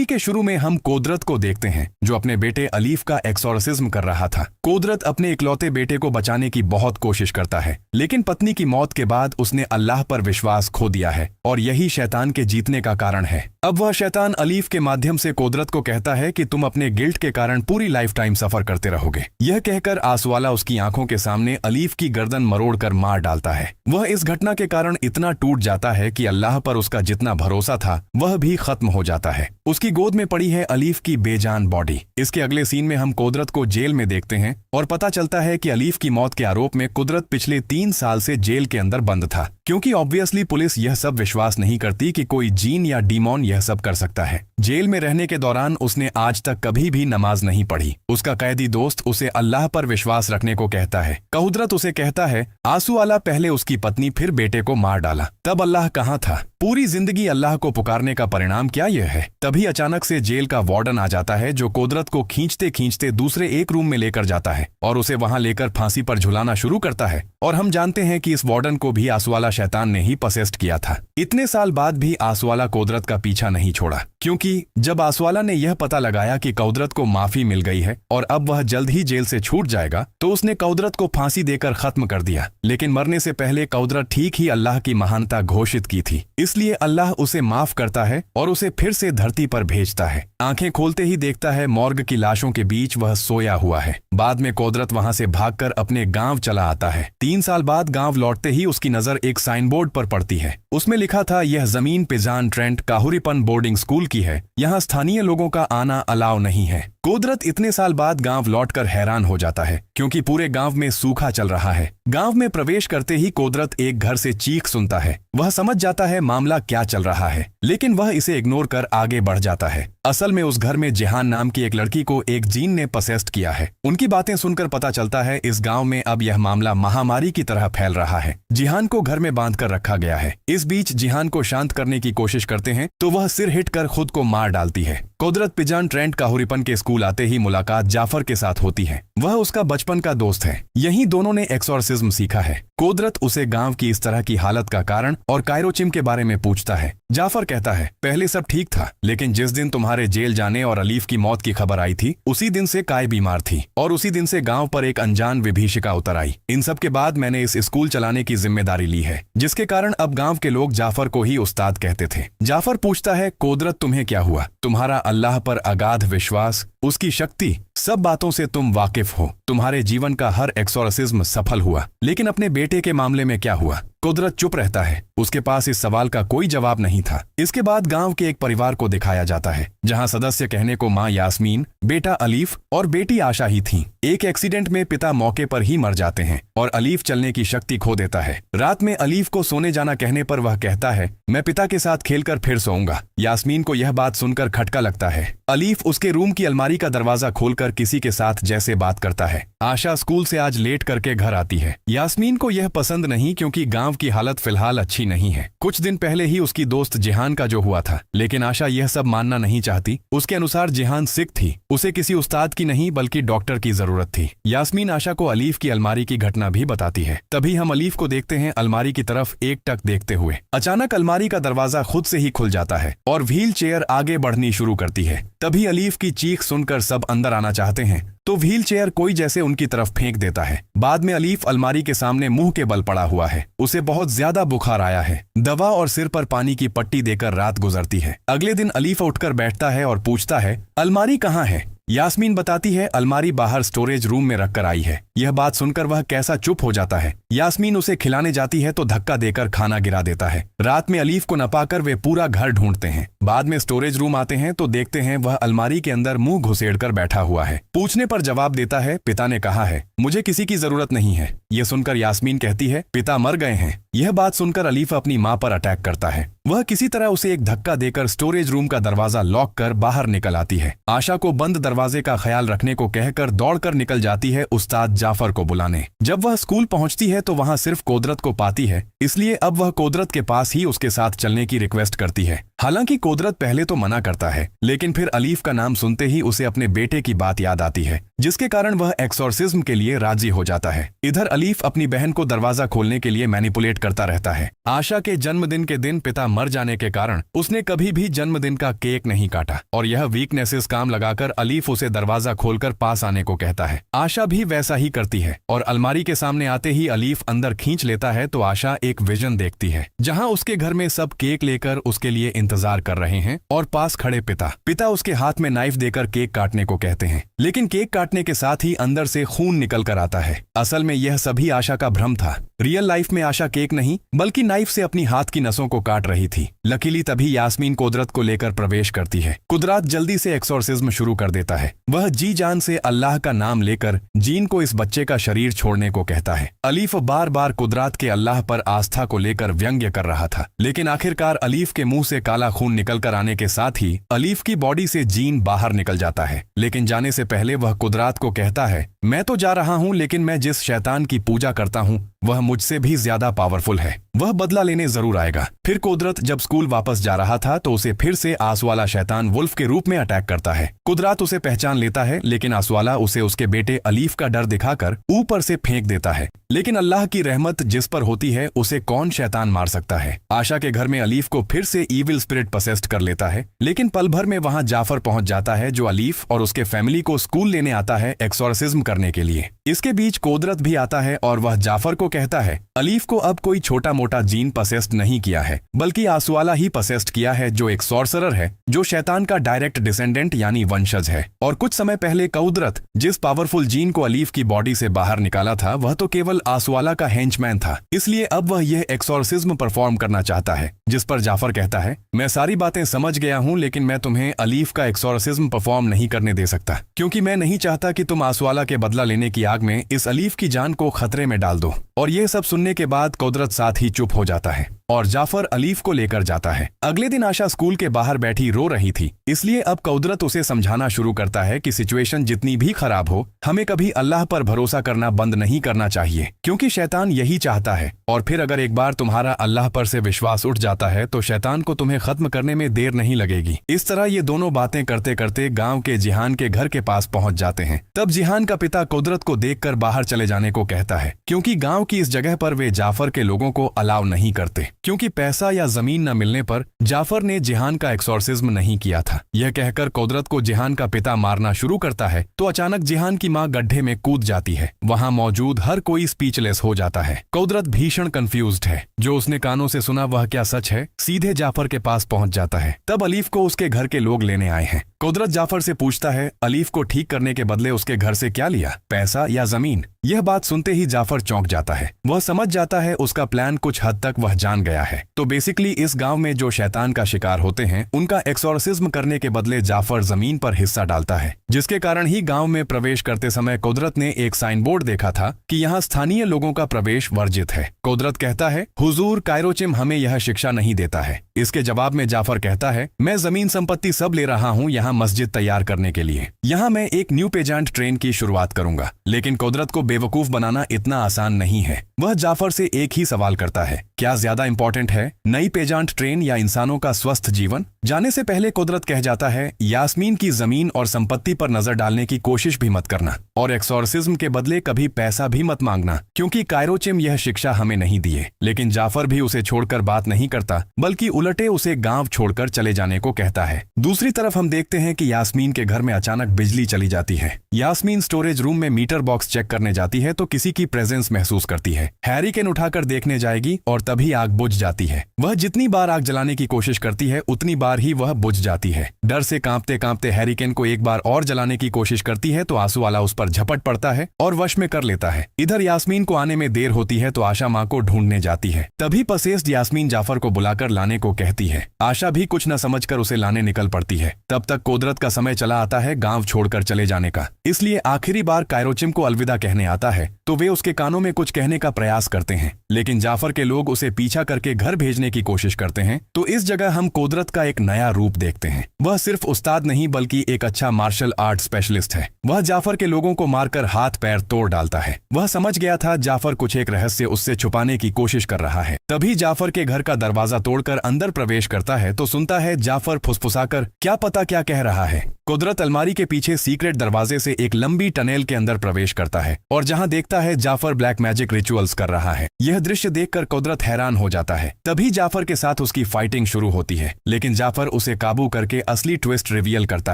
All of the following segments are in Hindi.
मूवी के शुरू में हम कुदरत को देखते हैं जो अपने बेटे अलीफ का एक्सोर्सिज्म कर रहा था। कुदरत अपने इकलौते बेटे को बचाने की बहुत कोशिश करता है, लेकिन पत्नी की मौत के बाद उसने अल्लाह पर विश्वास खो दिया है और यही शैतान के जीतने का कारण है। अब वह शैतान अलीफ के माध्यम से कुदरत को कहता है कि तुम अपने गिल्ट के कारण पूरी लाइफ टाइम सफर करते रहोगे। यह कहकर आंसुवाला उसकी आंखों के सामने अलीफ की गर्दन मरोड़कर मार डालता है। वह इस घटना के कारण इतना टूट जाता है कि अल्लाह पर उसका जितना भरोसा था वह भी खत्म हो जाता है। उसकी गोद में पड़ी है अलीफ की बेजान बॉडी। इसके अगले सीन में हम कुदरत को जेल में देखते हैं और पता चलता है कि अलीफ की मौत के आरोप में कुदरत पिछले 3 साल से जेल के अंदर बंद था, क्योंकि ऑब्वियसली पुलिस यह सब विश्वास नहीं करती कि कोई जीन या डीमॉन यह सब कर सकता है। जेल में रहने के दौरान उसने आज तक कभी भी नमाज नहीं पढ़ी। उसका कैदी दोस्त उसे अल्लाह पर विश्वास रखने को कहता है। कुदरत उसे कहता है आंसुवाला पहले उसकी पत्नी फिर बेटे को मार डाला, तब अल्लाह कहाँ था? पूरी जिंदगी अल्लाह को पुकारने का परिणाम क्या यह है? तभी अचानक से जेल का वार्डन आ जाता है जो कुदरत को खींचते खींचते दूसरे एक रूम में लेकर जाता है और उसे वहां लेकर फांसी पर झुलाना शुरू करता है। और हम जानते हैं कि इस वार्डन को भी आंसुवाला शैतान ने ही पसेस्ट किया था। इतने साल बाद भी आंसुवाला कुदरत का पीछा नहीं छोड़ा, क्योंकि जब आंसुवाला ने यह पता लगाया कि कुदरत को माफी मिल गई है और अब वह जल्द ही जेल से छूट जाएगा, तो उसने कुदरत को फांसी देकर खत्म कर दिया। लेकिन मरने से पहले कुदरत ठीक ही अल्लाह की महानता घोषित की थी, इसलिए अल्लाह उसे माफ करता है और उसे फिर से धरती पर भेजता है। आंखें खोलते ही देखता है मॉर्ग की लाशों के बीच वह सोया हुआ है। बाद में कुदरत वहां से भागकर अपने गांव चला आता है। 3 साल बाद गांव लौटते ही उसकी नजर एक साइन बोर्ड पर पड़ती है। उसमें लिखा था यह जमीन पिजान ट्रेंट काहुरीपन बोर्डिंग स्कूल की है, यहाँ स्थानीय लोगों का आना अलाउ नहीं है। कुदरत इतने साल बाद गांव लौटकर हैरान हो जाता है, क्योंकि पूरे गांव में सूखा चल रहा है। गांव में प्रवेश करते ही कुदरत एक घर से चीख सुनता है। वह समझ जाता है मामला क्या चल रहा है, लेकिन वह इसे इग्नोर कर आगे बढ़ जाता है। असल में उस घर में जिहान नाम की एक लड़की को एक जीन ने पसेस्ट किया है। उनकी बातें सुनकर पता चलता है इस गांव में अब यह मामला महामारी की तरह फैल रहा है। जिहान को घर में बांध कर रखा गया है। इस बीच जिहान को शांत करने की कोशिश करते हैं तो वह सिर हिट कर खुद को मार डालती है। कुदरत पिजान ट्रेंट काहुरीपन के स्कूल आते ही मुलाकात जाफर के साथ होती है। वह उसका बचपन का दोस्त है। यहीं दोनों ने एक्सोर्सिज्म सीखा है। कुदरत उसे गांव की इस तरह की हालत का कारण और कायरोचिम के बारे में पूछता है। जाफर कहता है पहले सब ठीक था, लेकिन जिस दिन तुम्हारे जेल जाने और अलीफ की मौत की खबर आई थी उसी दिन से काय बीमार थी और उसी दिन से गांव पर एक अनजान विभीषिका उतर आई। इन सब के बाद मैंने इस स्कूल चलाने की जिम्मेदारी ली है, जिसके कारण अब गांव के लोग जाफर को ही उस्ताद कहते थे। जाफर पूछता है कुदरत तुम्हें क्या हुआ? तुम्हारा अल्लाह पर अगाध विश्वास, उसकी शक्ति, सब बातों से तुम वाकिफ हो। तुम्हारे जीवन का हर एक्सोर्सिज्म सफल हुआ, लेकिन अपने बेटे के मामले में क्या हुआ? कुदरत चुप रहता है। उसके पास इस सवाल का कोई जवाब नहीं था। इसके बाद गांव के एक परिवार को दिखाया जाता है, जहां सदस्य कहने को मां यास्मीन, बेटा अलीफ और बेटी आशा ही थीं। एक एक्सीडेंट में पिता मौके पर ही मर जाते हैं और अलीफ चलने की शक्ति खो देता है। रात में अलीफ को सोने जाना कहने पर वह कहता है मैं पिता के साथ खेलकर फिर सोऊंगा। यास्मीन को यह बात सुनकर खटका लगता है। अलीफ उसके रूम की अलमारी का दरवाजा खोलकर किसी के साथ जैसे बात करता है। आशा स्कूल से आज लेट करके घर आती है। यास्मीन को यह पसंद नहीं, क्योंकि गांव की हालत फिलहाल अच्छी नहीं है। कुछ दिन पहले ही उसकी दोस्त जिहान का जो हुआ था, लेकिन आशा यह सब मानना नहीं चाहती। उसके अनुसार जिहान सिक थी, उसे किसी उस्ताद की नहीं बल्कि डॉक्टर की जरूरत थी। यास्मीन आशा को अलीफ की अलमारी की घटना भी बताती है। तभी हम अलीफ को देखते हैं अलमारी की तरफ एकटक देखते हुए। अचानक अलमारी का दरवाजा खुद से ही खुल जाता है और व्हील चेयर आगे बढ़नी शुरू करती है। तभी अलीफ की चीख सुनकर सब अंदर आना चाहते हैं तो व्हील चेयर कोई जैसे उनकी तरफ फेंक देता है। बाद में अलीफ अलमारी के सामने मुंह के बल पड़ा हुआ है। उसे बहुत ज्यादा बुखार आया है। दवा और सिर पर पानी की पट्टी देकर रात गुजरती है। अगले दिन अलीफ उठकर बैठता है और पूछता है अलमारी कहाँ है? यास्मीन बताती है अलमारी बाहर स्टोरेज रूम में रखकर आई है। यह बात सुनकर वह कैसा चुप हो जाता है। यास्मीन उसे खिलाने जाती है तो धक्का देकर खाना गिरा देता है। रात में अलीफ को न पाकर वे पूरा घर ढूंढते हैं। बाद में स्टोरेज रूम आते हैं तो देखते हैं वह अलमारी के अंदर मुंह घुसेड़कर बैठा हुआ है। पूछने पर जवाब देता है पिता ने कहा है मुझे किसी की जरूरत नहीं है। यह सुनकर यास्मीन कहती है पिता मर गए हैं। यह बात सुनकर अलीफ अपनी मां पर अटैक करता है। वह किसी तरह उसे एक धक्का देकर स्टोरेज रूम का दरवाजा लॉक कर बाहर निकल आती है। आशा को बंद दरवाजे का ख्याल रखने को कहकर दौड़कर निकल जाती है उस्ताद जाफर को बुलाने। जब वह स्कूल पहुंचती है तो वहां सिर्फ कुदरत को पाती है, इसलिए अब वह कुदरत के पास ही उसके साथ चलने की रिक्वेस्ट करती है। हालांकि कुदरत पहले तो मना करता है, लेकिन फिर अलीफ का नाम सुनते ही उसे अपने बेटे की बात याद आती है, जिसके कारण वह एक्सोर्सिज्म के लिए राजी हो जाता है। इधर अलीफ अपनी बहन को दरवाजा खोलने के लिए मैनिपुलेट करता रहता है। आशा के जन्मदिन के दिन पिता मर जाने के कारण उसने कभी भी जन्मदिन का केक नहीं काटा और यह वीकनेसेस काम लगाकर अलीफ उसे दरवाजा खोलकर पास आने को कहता है। आशा भी वैसा ही करती है और अलमारी के सामने आते ही अलीफ अंदर खींच लेता है तो आशा एक विजन देखती है, जहां उसके घर में सब केक लेकर उसके लिए इंतजार कर रहे हैं और पास खड़े पिता उसके हाथ में नाइफ देकर केक काटने को कहते हैं, लेकिन केक काटने के साथ ही अंदर से खून निकल कर आता है। असल में यह सभी आशा का भ्रम था। रियल लाइफ में आशा केक नहीं बल्कि नाइफ से अपनी हाथ की नसों को काट रही थी। लकीली तभी यास्मीन कुदरत को लेकर प्रवेश करती है। कुदरत जल्दी से एक्सोर्सिज्म शुरू कर देता है। वह जी जान से अल्लाह का नाम लेकर जीन को इस बच्चे का शरीर छोड़ने को कहता है। अलीफ बार बार कुदरत के अल्लाह पर आस्था को लेकर व्यंग्य कर रहा था, लेकिन आखिरकार अलीफ के मुंह से काला खून निकल कर आने के साथ ही अलीफ की बॉडी से जीन बाहर निकल जाता है। लेकिन जाने से पहले वह कुदरत को कहता है, मैं तो जा रहा हूँ, लेकिन मैं जिस शैतान की पूजा करता हूँ वह मुझसे भी ज्यादा पावरफुल है। वह बदला लेने जरूर आएगा। फिर कुदरत जब स्कूल वापस जा रहा था तो उसे फिर से आसवाला शैतान वुल्फ के रूप में अटैक करता है। कुदरत उसे पहचान लेता है, लेकिन आसवाला उसे उसके बेटे अलीफ का डर दिखाकर ऊपर से फेंक देता है। लेकिन अल्लाह की रहमत जिस पर होती है उसे कौन शैतान मार सकता है। आशा के घर में अलीफ को फिर से ईविल स्पिरिट पसेस्ट कर लेता है, लेकिन पल भर में वहां जाफर पहुंच जाता है, जो अलीफ और उसके फैमिली को स्कूल लेने आता है एक्सोर्सिज्म करने के लिए। इसके बीच कुदरत भी आता है और वह जाफर को कहता है, अलीफ को अब कोई छोटा मोटा जीन पसेस्ट नहीं किया है, बल्कि आसवाला ही पसेस्ट किया है, जो एक सॉर्सरर है, जो शैतान का डायरेक्ट डिसेंडेंट यानी वंशज है। और कुछ समय पहले कुदरत जिस पावरफुल जीन को अलीफ की बॉडी से बाहर निकाला था वह तो केवल आसवाला का हेंचमैन था, इसलिए अब वह यह एक्सोर्सिज्म परफॉर्म करना चाहता है। जिस पर जाफर कहता है, मैं सारी बातें समझ गया हूँ, लेकिन मैं तुम्हें अलीफ का एक्सोर्सिज्म परफॉर्म नहीं करने दे सकता, क्योंकि मैं नहीं चाहता कि तुम आसवाला के बदला लेने की आग में इस अलीफ की जान को खतरे में डाल दो। और यह सब सुनने के बाद कुदरत साथ ही चुप हो जाता है और जाफर अलीफ को लेकर जाता है। अगले दिन आशा स्कूल के बाहर बैठी रो रही थी, इसलिए अब कुदरत उसे समझाना शुरू करता है कि सिचुएशन जितनी भी खराब हो, हमें कभी अल्लाह पर भरोसा करना बंद नहीं करना चाहिए, क्योंकि शैतान यही चाहता है। और फिर अगर एक बार तुम्हारा अल्लाह पर से विश्वास उठ जाता है तो शैतान को तुम्हें खत्म करने में देर नहीं लगेगी। इस तरह ये दोनों बातें करते करते गाँव के जिहान के घर के पास पहुंच जाते हैं। तब जिहान का पिता कुदरत को देखकर बाहर चले जाने को कहता है, क्योंकि गाँव की इस जगह पर वे जाफर के लोगों को अलाउ नहीं करते, क्योंकि पैसा या जमीन न मिलने पर जाफर ने जिहान का एक्सोर्सिज्म नहीं किया था। यह कहकर कुदरत को जिहान का पिता मारना शुरू करता है तो अचानक जिहान की मां गड्ढे में कूद जाती है। वहां मौजूद हर कोई स्पीचलेस हो जाता है। कुदरत भीषण कंफ्यूज्ड है। जो उसने कानों से सुना वह क्या सच है, सीधे जाफर के पास पहुंच जाता है। तब अलीफ को उसके घर के लोग लेने आए हैं। कुदरत जाफर से पूछता है, अलीफ को ठीक करने के बदले उसके घर से क्या लिया, पैसा या जमीन? यह बात सुनते ही जाफर चौंक जाता है। वह समझ जाता है उसका प्लान कुछ हद तक वह जान गया है। तो बेसिकली इस गांव में जो शैतान का शिकार होते हैं उनका एक्सोर्सिज्म करने के बदले जाफर जमीन पर हिस्सा डालता है, जिसके कारण ही गांव में प्रवेश करते समय कुदरत ने एक साइन बोर्ड देखा था कि यहाँ स्थानीय लोगों का प्रवेश वर्जित है। कुदरत कहता है, हुजूर कायरोचिम हमें यह शिक्षा नहीं देता है। इसके जवाब में जाफर कहता है, मैं जमीन संपत्ति सब ले रहा हूँ यहाँ मस्जिद तैयार करने के लिए। यहाँ मैं एक न्यू पेजेंट ट्रेन की शुरुआत करूंगा। लेकिन कुदरत को बेवकूफ बनाना इतना आसान नहीं है। वह जाफर से एक ही सवाल करता है, क्या ज्यादा इंपॉर्टेंट है, नई पेजेंट ट्रेन या इंसानों का स्वस्थ जीवन? जाने से पहले कुदरत कह जाता है, यास्मीन की जमीन और संपत्ति पर नजर डालने की कोशिश भी मत करना और एक्सोर्सिज्म के बदले कभी पैसा भी मत मांगना, क्योंकि कायरोचिम यह शिक्षा हमें नहीं दिए। लेकिन जाफर भी उसे छोड़कर बात नहीं करता, बल्कि उलटे उसे गांव छोड़कर चले जाने को कहता है। दूसरी तरफ हम देखते हैं कि यास्मीन के घर में अचानक बिजली चली जाती है। यास्मीन स्टोरेज रूम में मीटर बॉक्स चेक करने जाती है तो किसी की प्रेजेंस महसूस करती है। हैरिकेन उठाकर देखने जाएगी और तभी आग बुझ जाती है। वह जितनी बार आग जलाने की कोशिश करती है उतनी बार ही वह बुझ जाती है। डर से कांपते कांपते हैरिकेन को एक बार और जलाने की कोशिश करती है तो आंसू वाला उस पर झपट पड़ता है और वश में कर लेता है। इधर यास्मीन को आने में देर होती है तो आशा माँ को ढूंढने जाती है। तभी पसेस्ड यास्मीन जाफर को बुलाकर लाने को कहती है। आशा भी कुछ न समझकर उसे लाने निकल पड़ती है। तब तक कुदरत का समय चला आता है गांव छोड़कर चले जाने का, इसलिए आखिरी बार कायरोचिम को अलविदा कहने आता है तो वे उसके कानों में कुछ कहने का प्रयास करते हैं, लेकिन जाफर के लोग उसे उसे पीछा करके घर भेजने की कोशिश करते हैं, तो इस जगह हम कुदरत का एक नया रूप देखते हैं। वह सिर्फ उस्ताद नहीं बल्कि एक अच्छा मार्शल आर्ट स्पेशलिस्ट है। वह जाफर के लोगों को मारकर हाथ पैर तोड़ डालता है। वह समझ गया था जाफर कुछ एक रहस्य उससे छुपाने की कोशिश कर रहा है। तभी जाफर के घर का दरवाजा तोड़कर अंदर प्रवेश करता है तो सुनता है जाफर फुसफुसाकर क्या पता क्या कह रहा है। कुदरत अलमारी के पीछे सीक्रेट दरवाजे से एक लंबी टनेल के अंदर प्रवेश करता है और जहां देखता है जाफर ब्लैक मैजिक रिचुअल्स कर रहा है। यह दृश्य देखकर कुदरत हैरान हो जाता है। तभी जाफर के साथ उसकी फाइटिंग शुरू होती है, लेकिन जाफर उसे काबू करके असली ट्विस्ट रिवील करता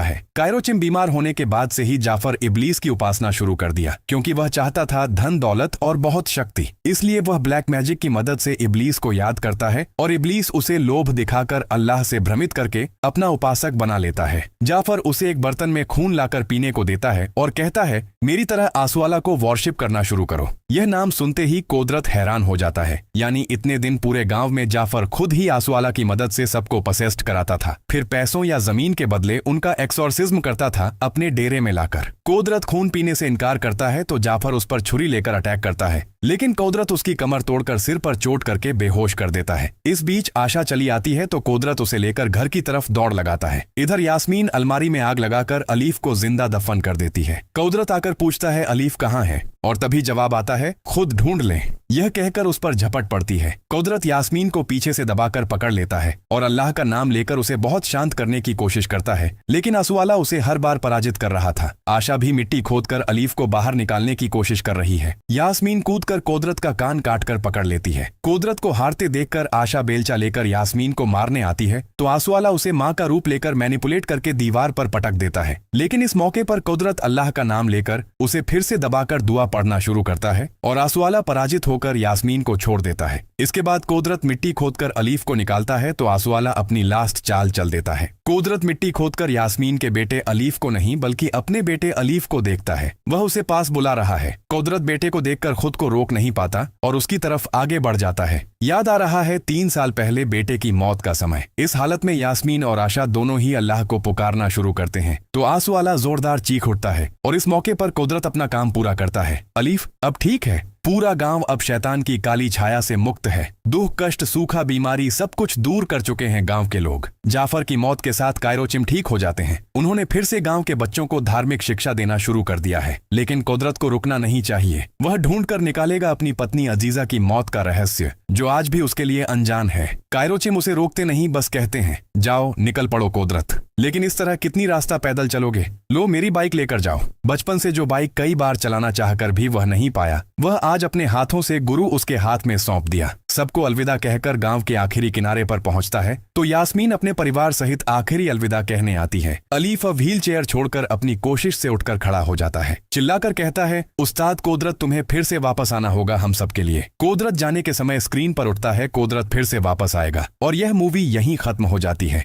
है। कायरोचिम बीमार होने के बाद से ही जाफर इब्लीस की उपासना शुरू कर दिया, क्योंकि वह चाहता था धन दौलत और बहुत शक्ति। इसलिए वह ब्लैक मैजिक की मदद से इब्लीस को याद करता है और इब्लीस उसे लोभ दिखाकर अल्लाह से भ्रमित करके अपना उपासक बना लेता है। जाफर उसे एक बर्तन में खून लाकर पीने को देता है और कहता है मेरी तरह आसवाला को वॉरशिप करना शुरू करो। यह नाम सुनते ही कुदरत हैरान हो जाता है, यानी इतने दिन पूरे गांव में जाफर खुद ही आसवाला की मदद से सबको पसेस्ट कराता था, फिर पैसों या जमीन के बदले उनका एक्सोर्सिज्म करता था अपने डेरे में लाकर। कुदरत खून पीने से इनकार करता है तो जाफर उस पर छुरी लेकर अटैक करता है, लेकिन कुदरत उसकी कमर तोड़कर सिर पर चोट करके बेहोश कर देता है। इस बीच आशा चली आती है तो कुदरत उसे लेकर घर की तरफ दौड़ लगाता है। इधर यास्मीन अलमारी में आग लगाकर अलीफ को जिंदा दफन कर देती है। कुदरत आकर पूछता है अलीफ कहाँ है, और तभी जवाब आता है खुद ढूंढ लें। यह कहकर उस पर झपट पड़ती है। कुदरत यास्मीन को पीछे से दबाकर पकड़ लेता है और अल्लाह का नाम लेकर उसे बहुत शांत करने की कोशिश करता है, लेकिन आसवाला उसे हर बार पराजित कर रहा था। आशा भी मिट्टी खोदकर अलीफ को बाहर निकालने की कोशिश कर रही है। यास्मीन कूदकर कुदरत का कान काटकर पकड़ लेती है। कुदरत को हारते देखकर आशा बेलचा लेकर यास्मीन को मारने आती है तो आसवाला उसे माँ का रूप लेकर मैनिपुलेट करके दीवार पर पटक देता है, लेकिन इस मौके पर कुदरत अल्लाह का नाम लेकर उसे फिर से दबाकर दुआ पढ़ना शुरू करता है और आसवाला पराजित होकर यास्मीन को छोड़ देता है। इसके बाद कुदरत मिट्टी खोदकर अलीफ को निकालता है तो आसवाला अपनी लास्ट चाल चल देता है। कुदरत मिट्टी खोदकर यास्मीन के बेटे अलीफ को नहीं बल्कि अपने बेटे अलीफ को देखता है। वह उसे पास बुला रहा है। कुदरत बेटे को देखकर खुद को रोक नहीं पाता और उसकी तरफ आगे बढ़ जाता है। याद आ रहा है 3 साल पहले बेटे की मौत का समय। इस हालत में यास्मीन और आशा दोनों ही अल्लाह को पुकारना शुरू करते हैं तो आंसुवाला जोरदार चीख उठता है और इस मौके पर कुदरत अपना काम पूरा करता है। अलीफ अब ठीक है। पूरा गांव अब शैतान की काली छाया से मुक्त है। दुख कष्ट सूखा बीमारी सब कुछ दूर कर चुके हैं गांव के लोग। जाफर की मौत के साथ कायरोचिम ठीक हो जाते हैं। उन्होंने फिर से गांव के बच्चों को धार्मिक शिक्षा देना शुरू कर दिया है, लेकिन कुदरत को रुकना नहीं चाहिए। वह ढूंढ कर निकालेगा अपनी पत्नी अजीजा की मौत का रहस्य, जो आज भी उसके लिए अनजान है। कायरोचिम उसे रोकते नहीं, बस कहते हैं जाओ निकल पड़ो कुदरत। लेकिन इस तरह कितनी रास्ता पैदल चलोगे? लो मेरी बाइक लेकर जाओ। बचपन से जो बाइक कई बार चलाना चाहकर भी वह नहीं पाया, वह आज अपने हाथों से गुरु उसके हाथ में सौंप दिया। सबको अलविदा कहकर गांव के आखिरी किनारे पर पहुंचता है तो यास्मीन अपने परिवार सहित आखिरी अलविदा कहने आती है। अलीफ व्हील चेयर छोड़कर अपनी कोशिश से उठकर खड़ा हो जाता है। चिल्लाकर कहता है उस्ताद कुदरत, तुम्हें फिर से वापस आना होगा हम सब के लिए। कुदरत जाने के समय स्क्रीन पर उठता है कुदरत फिर से वापस आएगा और यह मूवी यहीं खत्म हो जाती है।